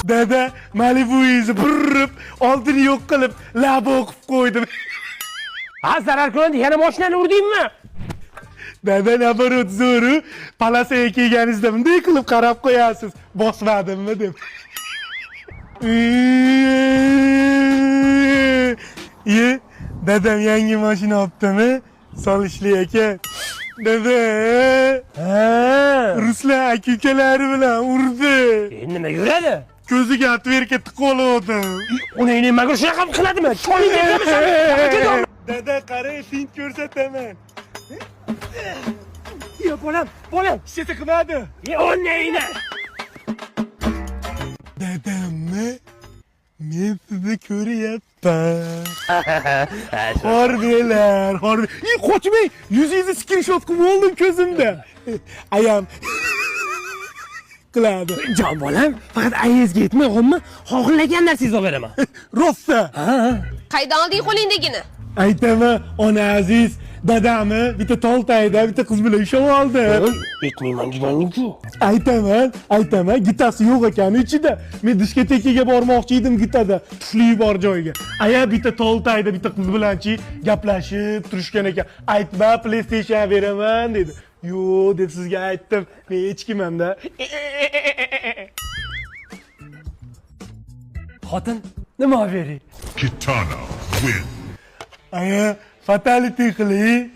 Dada Malibu'yizni burrib, oldini yo'q qilib, lab o'qib qo'ydim. Ha, zarar ko'rdi, yana mashinani urdingmi? Dada nabarot zo'ru, palasaga kelganingizda bunday qilib qarab qo'yasiz. Bosmadimmi deb. Ye, dadam yangi mashina olibdimi? Solishli ekan. Dada, Ruslan aka-ukalari bilan urdi. Nima yuradi? Ko'ziga atverka tiqoldi. Uni nimaga shunaqa qiladimi? Choling berganmisan? Dada, qarang, fint ko'rsataman. Yo, bolam. Ishga qilmadi. O neyni? Dadammi? Men sizni ko'ryapman. Horbelar. Qochmang. Yuzingizni screenshot qilib oldim ko'zimda. Ayam qiladi. Jon bolam, faqat ayezga yetmay qolma, xohlagan narsangizni olib beraman. Rosta. Qaydan olding qo'lingdagini? Aytaman, ona aziz, dadamni bitta toltayda bitta qiz bilan ushlab oldim. Yetmayman deganing-ku. Aytaman, gitasi yo'q ekan ichida. Men diskotekaga bormoqchi edim gitada, tufli bor joyga. Aya bitta toltayda bitta qiz bilanchi gaplashib turishgan ekan. Aytma, PlayStation beraman dedi. Yo'q deb sizga aytdim. Men hech kimman-da. Xotin, nima bering? Kitana win. Aya, fatality qiling.